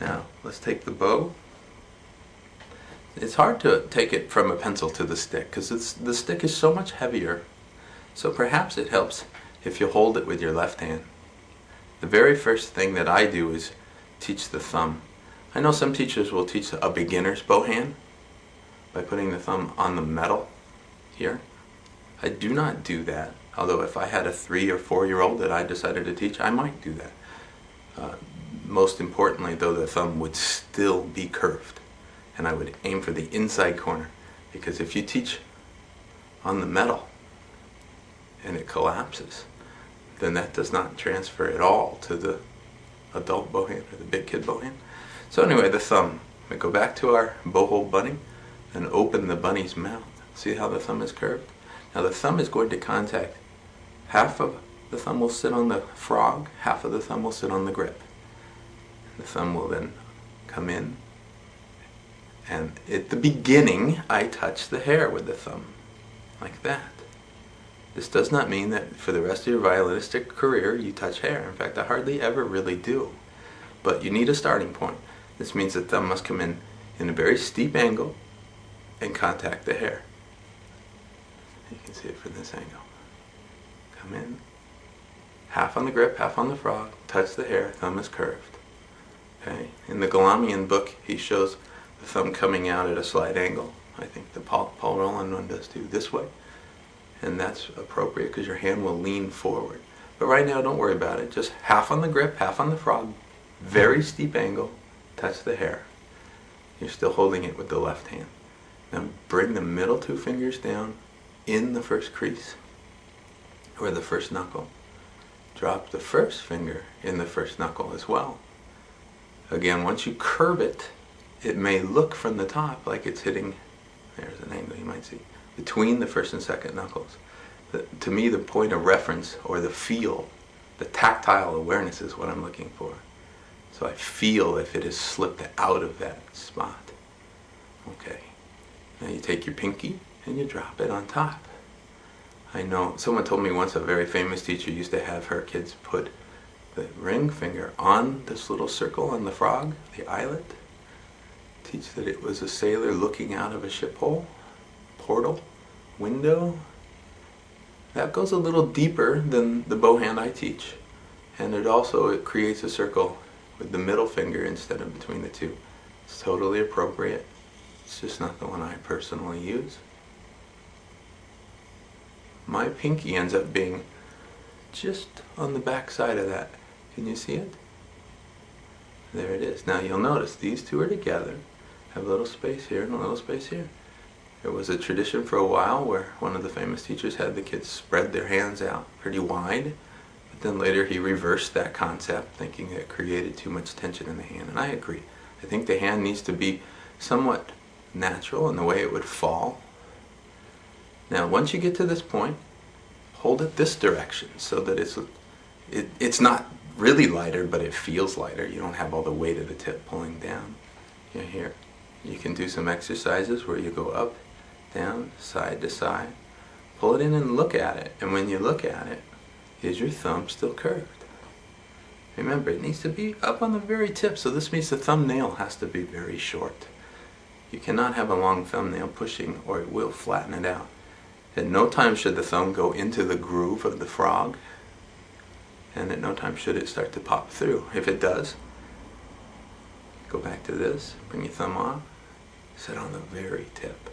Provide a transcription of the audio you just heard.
Now, let's take the bow. It's hard to take it from a pencil to the stick because the stick is so much heavier. So perhaps it helps if you hold it with your left hand. The very first thing that I do is teach the thumb. I know some teachers will teach a beginner's bow hand by putting the thumb on the metal here. I do not do that, although if I had a 3 or 4-year-old that I decided to teach, I might do that. Most importantly, though, the thumb would still be curved, and I would aim for the inside corner, because if you teach on the metal and it collapses, then that does not transfer at all to the adult bow hand or the big kid bow hand. So anyway, the thumb. We go back to our bow hole bunny and open the bunny's mouth. See how the thumb is curved? Now the thumb is going to contact, half of the thumb will sit on the frog, half of the thumb will sit on the grip. The thumb will then come in, and at the beginning I touch the hair with the thumb, like that. This does not mean that for the rest of your violinistic career you touch hair. In fact, I hardly ever really do. But you need a starting point. This means the thumb must come in a very steep angle and contact the hair. You can see it from this angle. Come in, half on the grip, half on the frog, touch the hair, thumb is curved. Okay. In the Galamian book, he shows the thumb coming out at a slight angle. I think the Paul Roland one does too, this way. And that's appropriate because your hand will lean forward. But right now, don't worry about it. Just half on the grip, half on the frog, very steep angle, touch the hair. You're still holding it with the left hand. Now bring the middle 2 fingers down in the first crease, or the first knuckle. Drop the first finger in the first knuckle as well. Again, once you curve it, it may look from the top like it's hitting, there's an angle you might see, between the first and second knuckles. To me, the point of reference, or the feel, the tactile awareness is what I'm looking for. So I feel if it has slipped out of that spot. Okay. Now you take your pinky and you drop it on top. I know, someone told me once, a very famous teacher used to have her kids put the ring finger on this little circle on the frog, the eyelet. Teach that it was a sailor looking out of a ship hole, portal, window. That goes a little deeper than the bow hand I teach. And it creates a circle with the middle finger instead of between the two. It's totally appropriate. It's just not the one I personally use. My pinky ends up being just on the back side of that. Can you see it? There it is. Now you'll notice these two are together. Have a little space here and a little space here. There was a tradition for a while where one of the famous teachers had the kids spread their hands out pretty wide, but then later he reversed that concept, thinking it created too much tension in the hand, and I agree. I think the hand needs to be somewhat natural in the way it would fall. Now once you get to this point, hold it this direction so that it's not really lighter, but it feels lighter. You don't have all the weight of the tip pulling down. Here. You can do some exercises where you go up, down, side to side. Pull it in and look at it. And when you look at it, is your thumb still curved? Remember, it needs to be up on the very tip, so this means the thumbnail has to be very short. You cannot have a long thumbnail pushing or it will flatten it out. At no time should the thumb go into the groove of the frog, and at no time should it start to pop through. If it does, go back to this, bring your thumb off, sit on the very tip.